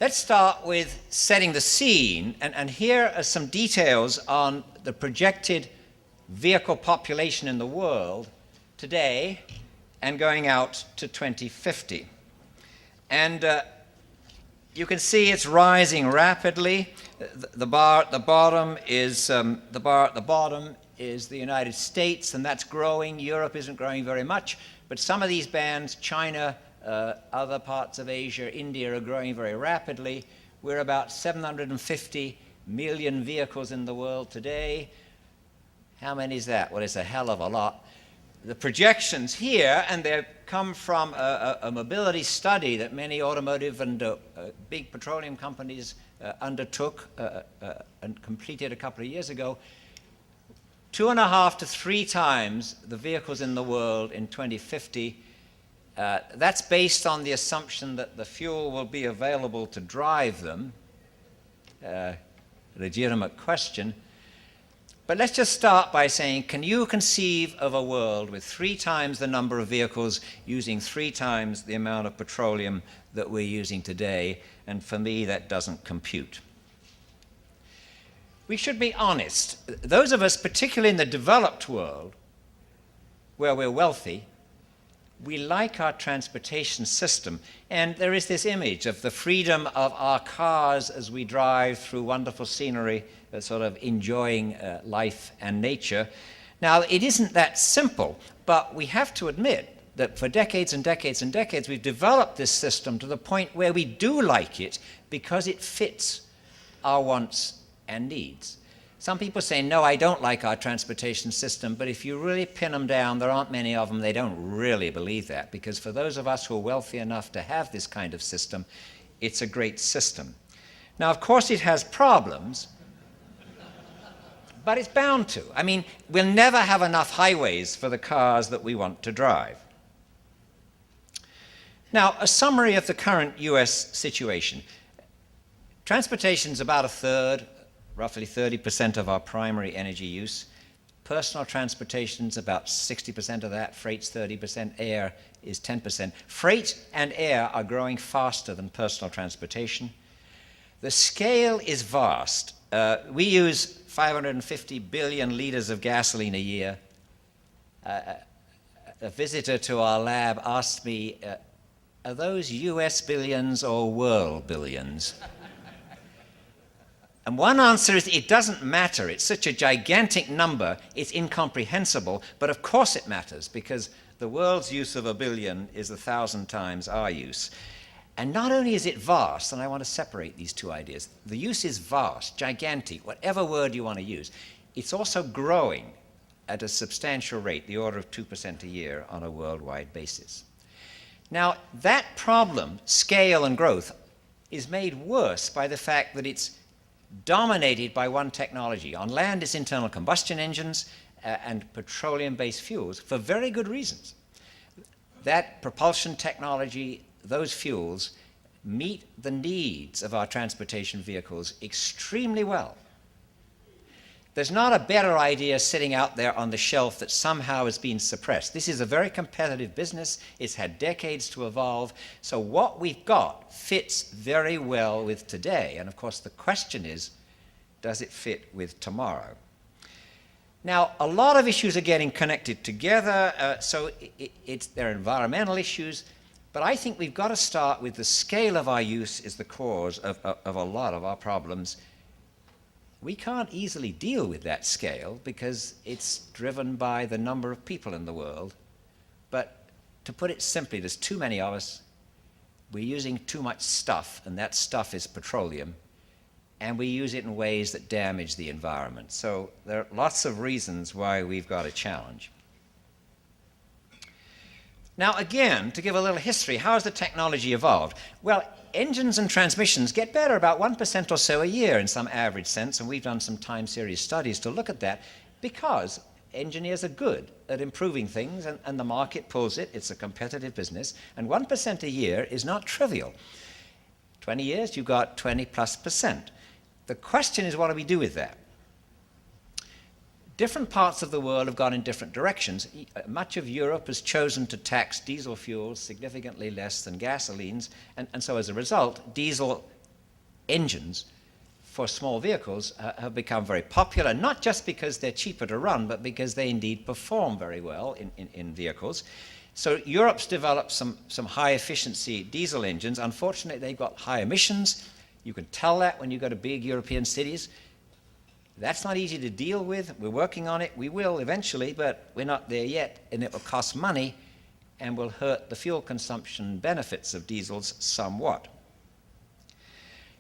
Let's start with setting the scene, and here are some details on the projected vehicle population in the world today and going out to 2050. And you can see it's rising rapidly. The bar at the bottom is the United States, and that's growing. Europe isn't growing very much, but some of these bands, China, other parts of Asia, India, are growing very rapidly. We're about 750 million vehicles in the world today. How many is that? Well, it's a hell of a lot. The projections here, and they come from a mobility study that many automotive and big petroleum companies undertook and completed a couple of years ago, 2.5 to 3 times the vehicles in the world in 2050. That's based on the assumption that the fuel will be available to drive them. Legitimate question. But let's just start by saying, can you conceive of a world with 3 times the number of vehicles using 3 times the amount of petroleum that we're using today? And for me, that doesn't compute. We should be honest. Those of us, particularly in the developed world, where we're wealthy, we like our transportation system. And there is this image of the freedom of our cars as we drive through wonderful scenery, sort of enjoying life and nature. Now, it isn't that simple, but we have to admit that for decades and decades and decades, we've developed this system to the point where we do like it because it fits our wants and needs. Some people say, no, I don't like our transportation system, but if you really pin them down, there aren't many of them, they don't really believe that, because for those of us who are wealthy enough to have this kind of system, it's a great system. Now, of course, it has problems, but it's bound to. I mean, we'll never have enough highways for the cars that we want to drive. Now, a summary of the current US situation. Transportation is about 1/3, roughly 30% of our primary energy use. Personal transportation is about 60% of that. Freight's 30%. Air is 10%. Freight and air are growing faster than personal transportation. The scale is vast. We use 550 billion liters of gasoline a year. A visitor to our lab asked me, are those US billions or world billions? And one answer is it doesn't matter. It's such a gigantic number, it's incomprehensible, but of course it matters because the world's use of a billion is 1,000 times our use. And not only is it vast, and I want to separate these two ideas, the use is vast, gigantic, whatever word you want to use. It's also growing at a substantial rate, the order of 2% a year on a worldwide basis. Now, that problem, scale and growth, is made worse by the fact that it's dominated by one technology. On land, it's internal combustion engines and petroleum-based fuels for very good reasons. That propulsion technology, those fuels, meet the needs of our transportation vehicles extremely well. There's not a better idea sitting out there on the shelf that somehow has been suppressed. This is a very competitive business. It's had decades to evolve. So what we've got fits very well with today. And of course, the question is, does it fit with tomorrow? Now, a lot of issues are getting connected together. There are environmental issues. But I think we've got to start with the scale of our use is the cause of a lot of our problems. We can't easily deal with that scale because it's driven by the number of people in the world. But to put it simply, there's too many of us. We're using too much stuff, and that stuff is petroleum. And we use it in ways that damage the environment. So there are lots of reasons why we've got a challenge. Now, again, to give a little history, how has the technology evolved? Well, engines and transmissions get better about 1% or so a year in some average sense, and we've done some time series studies to look at that because engineers are good at improving things and the market pulls it. It's a competitive business, and 1% a year is not trivial. 20 years, you've got 20+%. The question is, what do we do with that? Different parts of the world have gone in different directions. Much of Europe has chosen to tax diesel fuels significantly less than gasolines, and so as a result, diesel engines for small vehicles have become very popular, not just because they're cheaper to run, but because they indeed perform very well in vehicles. So Europe's developed some high-efficiency diesel engines. Unfortunately, they've got high emissions. You can tell that when you go to big European cities. That's not easy to deal with. We're working on it. We will eventually, but we're not there yet, and it will cost money and will hurt the fuel consumption benefits of diesels somewhat.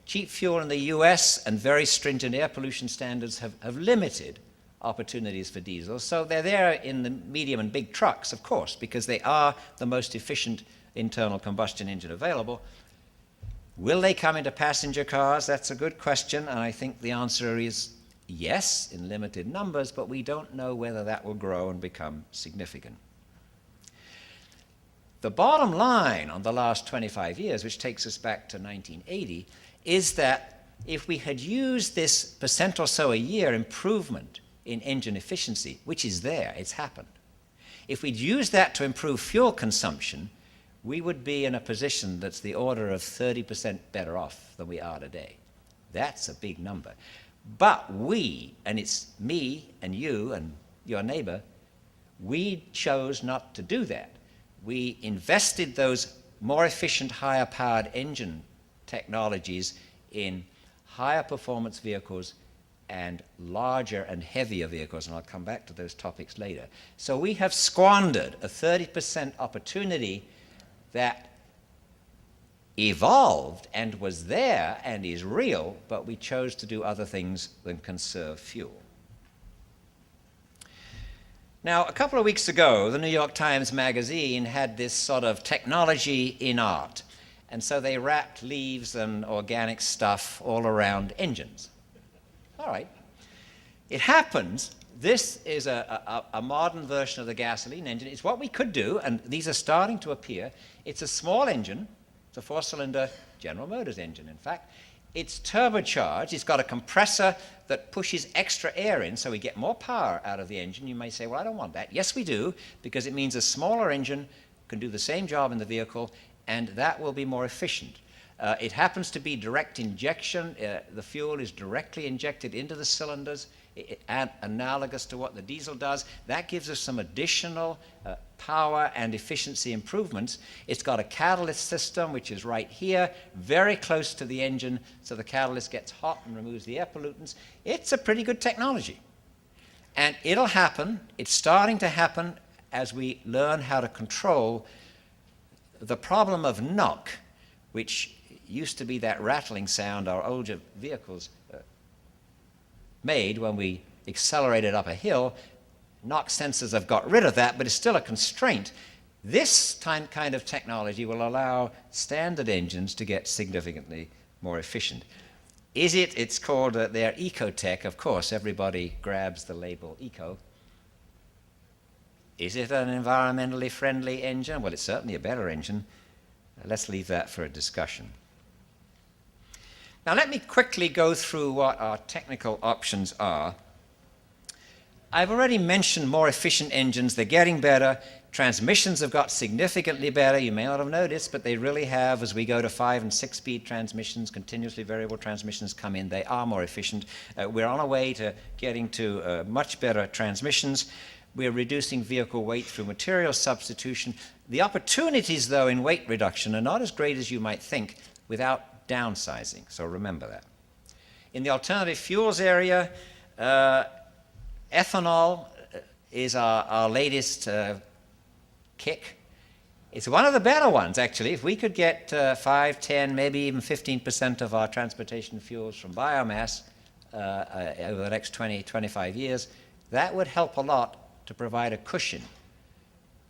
Cheap fuel in the US and very stringent air pollution standards have limited opportunities for diesels. So they're there in the medium and big trucks, of course, because they are the most efficient internal combustion engine available. Will they come into passenger cars? That's a good question, and I think the answer is yes, in limited numbers, but we don't know whether that will grow and become significant. The bottom line on the last 25 years, which takes us back to 1980, is that if we had used this percent or so a year improvement in engine efficiency, which is there, it's happened, if we'd used that to improve fuel consumption, we would be in a position that's the order of 30% better off than we are today. That's a big number. But we, and it's me and you and your neighbor, we chose not to do that. We invested those more efficient, higher powered engine technologies in higher performance vehicles and larger and heavier vehicles, and I'll come back to those topics later. So we have squandered a 30% opportunity that evolved and was there and is real, but we chose to do other things than conserve fuel. Now, a couple of weeks ago, the New York Times Magazine had this sort of technology in art. And so they wrapped leaves and organic stuff all around engines. All right. It happens, this is a modern version of the gasoline engine. It's what we could do, and these are starting to appear. It's a small engine. It's a four-cylinder General Motors engine, in fact. It's turbocharged. It's got a compressor that pushes extra air in, so we get more power out of the engine. You may say, well, I don't want that. Yes, we do, because it means a smaller engine can do the same job in the vehicle, and that will be more efficient. It happens to be direct injection. The fuel is directly injected into the cylinders, analogous to what the diesel does. That gives us some additional power and efficiency improvements. It's got a catalyst system, which is right here, very close to the engine, so the catalyst gets hot and removes the air pollutants. It's a pretty good technology. And it'll happen. It's starting to happen as we learn how to control the problem of knock, which used to be that rattling sound our older vehicles made when we accelerated up a hill. Knock sensors have got rid of that, but it's still a constraint. This kind of technology will allow standard engines to get significantly more efficient. Is it? It's called their Ecotech. Of course, everybody grabs the label Eco. Is it an environmentally friendly engine? Well, it's certainly a better engine. Let's leave that for a discussion. Now, let me quickly go through what our technical options are. I've already mentioned more efficient engines. They're getting better. Transmissions have got significantly better. You may not have noticed, but they really have. As we go to 5- and 6-speed transmissions, continuously variable transmissions come in. They are more efficient. We're on our way to getting to much better transmissions. We're reducing vehicle weight through material substitution. The opportunities, though, in weight reduction are not as great as you might think without downsizing, so remember that. In the alternative fuels area, ethanol is our latest kick. It's one of the better ones, actually. If we could get 5, 10, maybe even 15% of our transportation fuels from biomass over the next 20, 25 years, that would help a lot to provide a cushion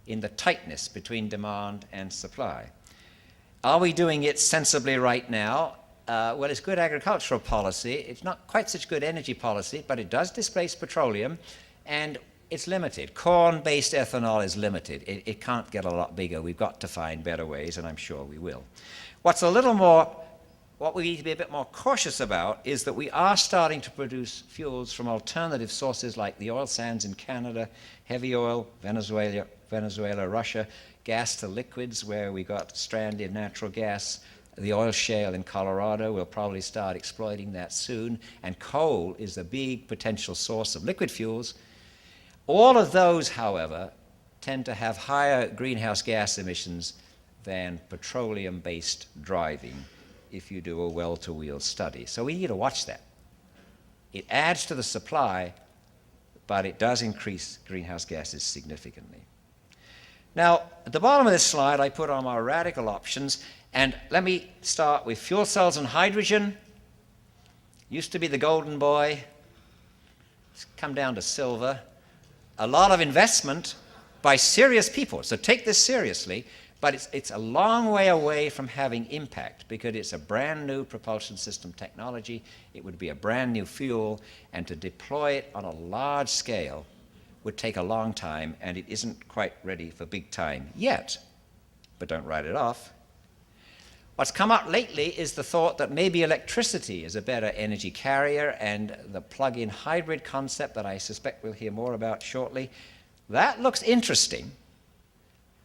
in the tightness between demand and supply. Are we doing it sensibly right now? Well, it's good agricultural policy. It's not quite such good energy policy, but it does displace petroleum, and it's limited. Corn-based ethanol is limited. It can't get a lot bigger. We've got to find better ways, and I'm sure we will. What we need to be a bit more cautious about is that we are starting to produce fuels from alternative sources like the oil sands in Canada, heavy oil, Venezuela, Russia, gas to liquids where we got stranded natural gas The oil shale in Colorado will probably start exploiting that soon, and coal is a big potential source of liquid fuels. All of those, however, tend to have higher greenhouse gas emissions than petroleum-based driving if you do a well-to-wheel study. So we need to watch that. It adds to the supply, but it does increase greenhouse gases significantly. Now, at the bottom of this slide, I put on our radical options, and let me start with fuel cells and hydrogen. Used to be the golden boy. It's come down to silver. A lot of investment by serious people, so take this seriously, but it's a long way away from having impact because it's a brand new propulsion system technology. It would be a brand new fuel, and to deploy it on a large scale would take a long time, and it isn't quite ready for big time yet. But don't write it off. What's come up lately is the thought that maybe electricity is a better energy carrier, and the plug-in hybrid concept that I suspect we'll hear more about shortly. That looks interesting.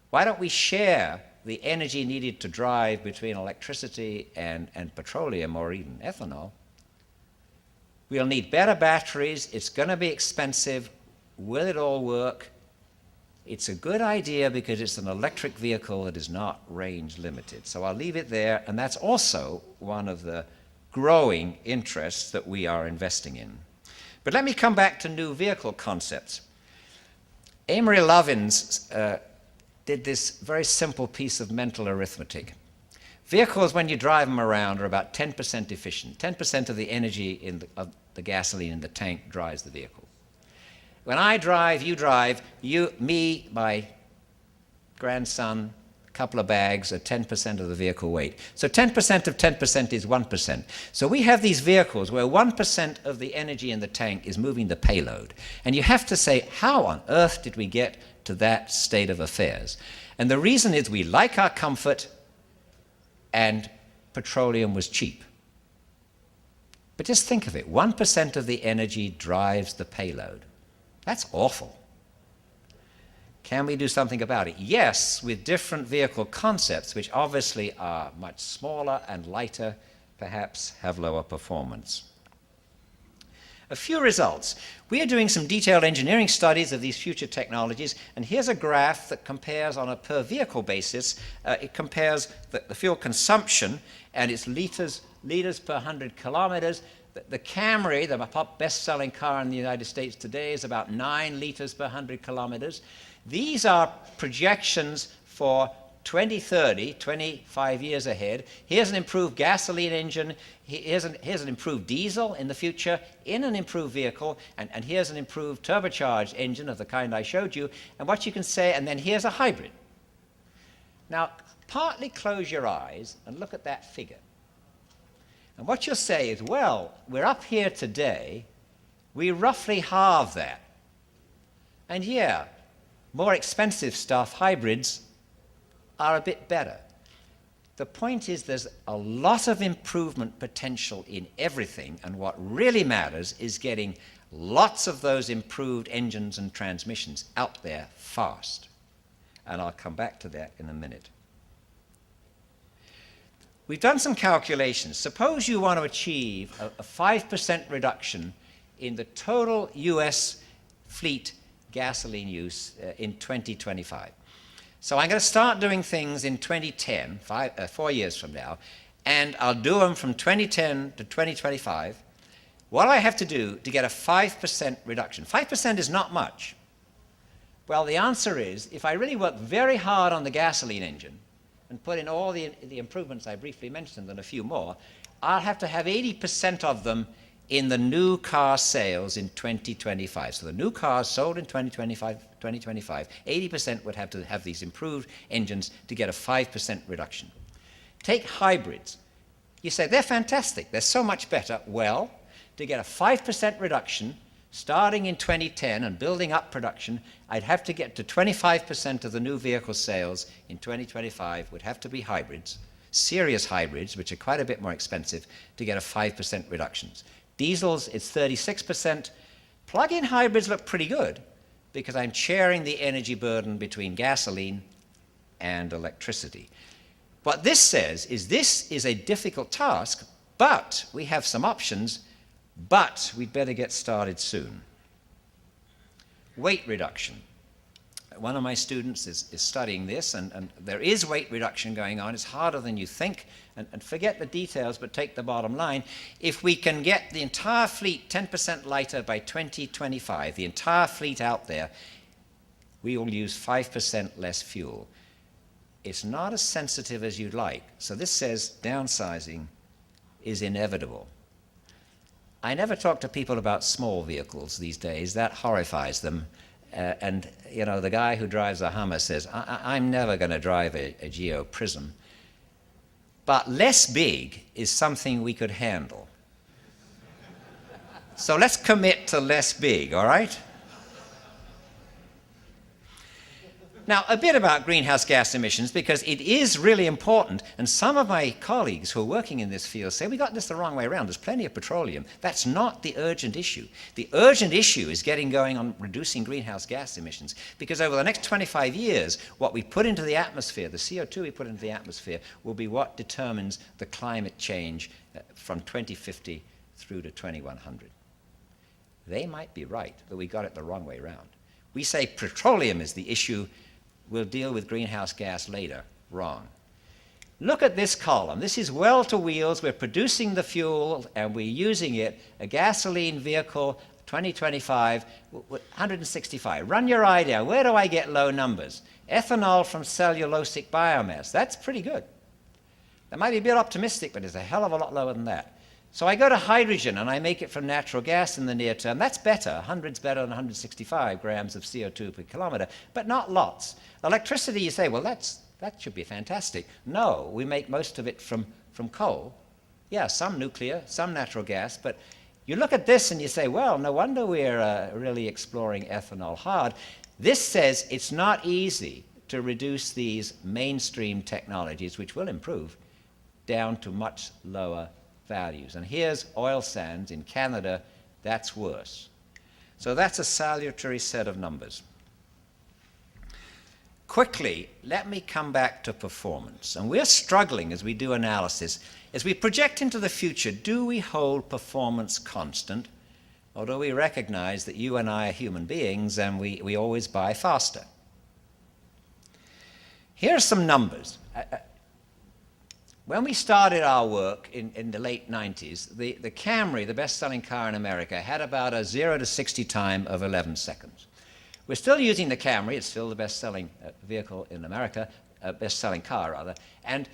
Why don't we share the energy needed to drive between electricity and petroleum or even ethanol? We'll need better batteries. It's going to be expensive. Will it all work? It's a good idea because it's an electric vehicle that is not range limited. So I'll leave it there, and that's also one of the growing interests that we are investing in. But let me come back to new vehicle concepts. Amory Lovins did this very simple piece of mental arithmetic. Vehicles, when you drive them around, are about 10% efficient. 10% of the energy of the gasoline in the tank drives the vehicle. When I drive, me, my grandson, a couple of bags are 10% of the vehicle weight. So 10% of 10% is 1%. So we have these vehicles where 1% of the energy in the tank is moving the payload. And you have to say, how on earth did we get to that state of affairs? And the reason is we like our comfort, and petroleum was cheap. But just think of it, 1% of the energy drives the payload. That's awful. Can we do something about it? Yes, with different vehicle concepts, which obviously are much smaller and lighter, perhaps have lower performance. A few results. We are doing some detailed engineering studies of these future technologies, and here's a graph that compares on a per vehicle basis. It compares the fuel consumption, and it's liters per 100 kilometers. The Camry, the best-selling car in the United States today, is about 9 liters per 100 kilometers. These are projections for 2030, 25 years ahead. Here's an improved gasoline engine. Here's an improved diesel in the future in an improved vehicle. And here's an improved turbocharged engine of the kind I showed you. And what you can say, and then here's a hybrid. Now, partly close your eyes and look at that figure. And what you'll say is, well, we're up here today, we roughly halve that. And yeah, more expensive stuff, hybrids, are a bit better. The point is there's a lot of improvement potential in everything, and what really matters is getting lots of those improved engines and transmissions out there fast. And I'll come back to that in a minute. We've done some calculations. Suppose you want to achieve a 5% reduction in the total US fleet gasoline use in 2025. So I'm going to start doing things in 2010, 4 years from now, and I'll do them from 2010 to 2025. What do I have to do to get a 5% reduction? 5% is not much. Well, the answer is, if I really work very hard on the gasoline engine, and put in all the improvements I briefly mentioned and a few more, I'll have to have 80% of them in the new car sales in 2025. So the new cars sold in 2025, 80% would have to have these improved engines to get a 5% reduction. Take hybrids. You say, they're fantastic, they're so much better. Well, to get a 5% reduction, starting in 2010 and building up production, I'd have to get to 25% of the new vehicle sales in 2025 would have to be hybrids, serious hybrids, which are quite a bit more expensive, to get a 5% reductions. Diesels, it's 36%. Plug-in hybrids look pretty good because I'm sharing the energy burden between gasoline and electricity. What this says is this is a difficult task, but we have some options, but we'd better get started soon. Weight reduction. One of my students is studying this, and there is weight reduction going on. It's harder than you think, and forget the details, but take the bottom line. If we can get the entire fleet 10% lighter by 2025, the entire fleet out there, we will use 5% less fuel. It's not as sensitive as you'd like. So this says downsizing is inevitable. I never talk to people about small vehicles these days. That horrifies them. And you know, the guy who drives a Hummer says, I'm never going to drive a Geo Prism. But less big is something we could handle. So let's commit to less big, all right? Now, a bit about greenhouse gas emissions, because it is really important, and some of my colleagues who are working in this field say, we got this the wrong way around, there's plenty of petroleum. That's not the urgent issue. The urgent issue is getting going on reducing greenhouse gas emissions, because over the next 25 years, what we put into the atmosphere, the CO2 we put into the atmosphere, will be what determines the climate change from 2050 through to 2100. They might be right, but we got it the wrong way around. We say petroleum is the issue, we'll deal with greenhouse gas later. Wrong. Look at this column. This is well to wheels. We're producing the fuel and we're using it. A gasoline vehicle, 2025, 165. Run your eye down. Where do I get low numbers? Ethanol from cellulosic biomass. That's pretty good. That might be a bit optimistic, but it's a hell of a lot lower than that. So I go to hydrogen and I make it from natural gas in the near term. That's better. 100's better than 165 grams of CO2 per kilometer, but not lots. Electricity, you say, well, that should be fantastic. No, we make most of it from coal. Yeah, some nuclear, some natural gas, but you look at this and you say, well, no wonder we're really exploring ethanol hard. This says it's not easy to reduce these mainstream technologies, which will improve, down to much lower values. And here's oil sands in Canada. That's worse. So that's a salutary set of numbers. Quickly, let me come back to performance. And we're struggling as we do analysis. As we project into the future, do we hold performance constant, or do we recognize that you and I are human beings and we always buy faster? Here are some numbers. When we started our work in the late 90s, the Camry, the best-selling car in America, had about a 0 to 60 time of 11 seconds. We're still using the Camry. It's still the best-selling vehicle in America, best-selling car, rather. And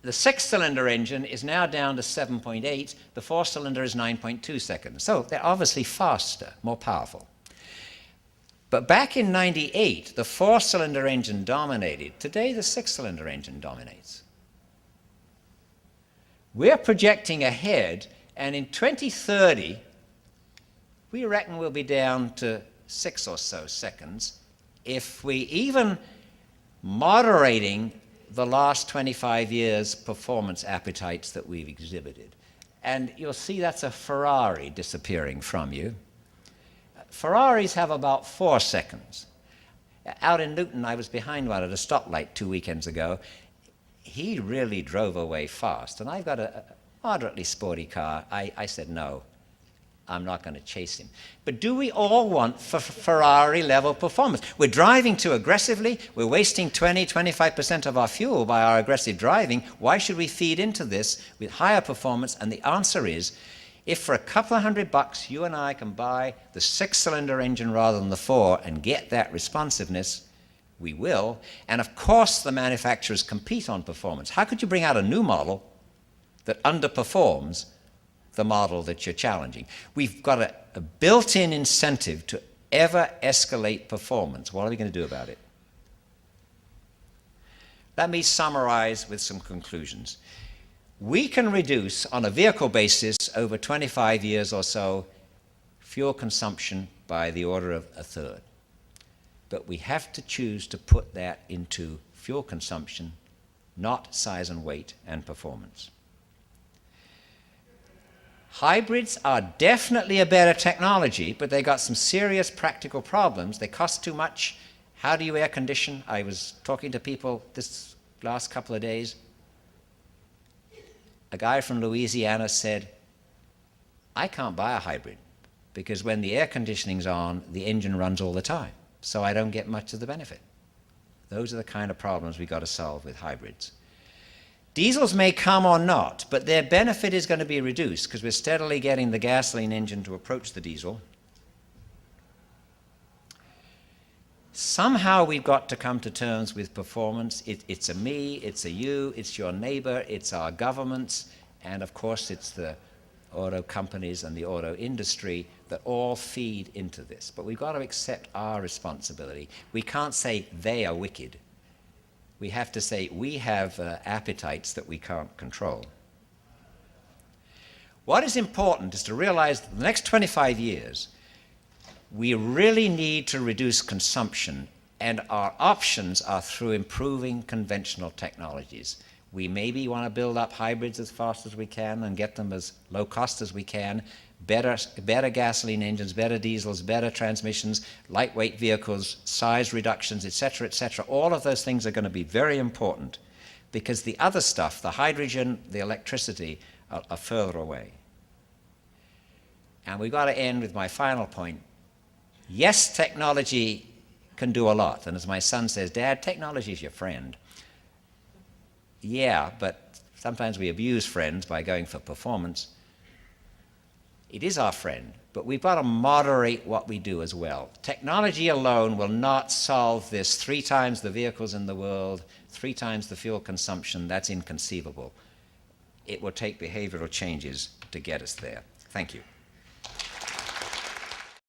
the six-cylinder engine is now down to 7.8. The four-cylinder is 9.2 seconds. So they're obviously faster, more powerful. But back in 98, the four-cylinder engine dominated. Today, the six-cylinder engine dominates. We're projecting ahead, and in 2030, we reckon we'll be down to 6 or so seconds if we even moderating the last 25 years' performance appetites that we've exhibited. And you'll see that's a Ferrari disappearing from you. Ferraris have about 4 seconds. Out in Luton, I was behind one at a stoplight 2 weekends ago. He really drove away fast, and I've got a moderately sporty car. I said, no, I'm not going to chase him. But do we all want Ferrari-level performance? We're driving too aggressively. We're wasting 20-25% of our fuel by our aggressive driving. Why should we feed into this with higher performance? And the answer is, if for a couple of $100 you and I can buy the six-cylinder engine rather than the four and get that responsiveness, we will. And of course, the manufacturers compete on performance. How could you bring out a new model that underperforms the model that you're challenging? We've got a built-in incentive to ever escalate performance. What are we going to do about it? Let me summarize with some conclusions. We can reduce, on a vehicle basis, over 25 years or so, fuel consumption by the order of a third. But we have to choose to put that into fuel consumption, not size and weight and performance. Hybrids are definitely a better technology, but they got some serious practical problems. They cost too much. How do you air condition? I was talking to people this last couple of days. a guy from Louisiana said, I can't buy a hybrid because when the air conditioning's on, the engine runs all the time, so I don't get much of the benefit. Those are the kind of problems we've got to solve with hybrids. Diesels may come or not, but their benefit is going to be reduced because we're steadily getting the gasoline engine to approach the diesel. Somehow we've got to come to terms with performance. It's a me, it's a you, it's your neighbor, it's our governments, and of course it's the auto companies and the auto industry that all feed into this. But we've got to accept our responsibility. We can't say they are wicked. We have to say we have appetites that we can't control. What is important is to realize that the next 25 years, we really need to reduce consumption, and our options are through improving conventional technologies. We maybe want to build up hybrids as fast as we can and get them as low cost as we can, better gasoline engines, better diesels, better transmissions, lightweight vehicles, size reductions, etc., etc. All of those things are going to be very important because the other stuff, the hydrogen, the electricity, are further away. And we've got to end with my final point. Yes, technology can do a lot. And as my son says, Dad, technology is your friend. Yeah, but sometimes we abuse friends by going for performance. It is our friend, but we've got to moderate what we do as well. Technology alone will not solve this. 3 times the vehicles in the world, 3 times the fuel consumption. That's inconceivable. It will take behavioral changes to get us there. Thank you.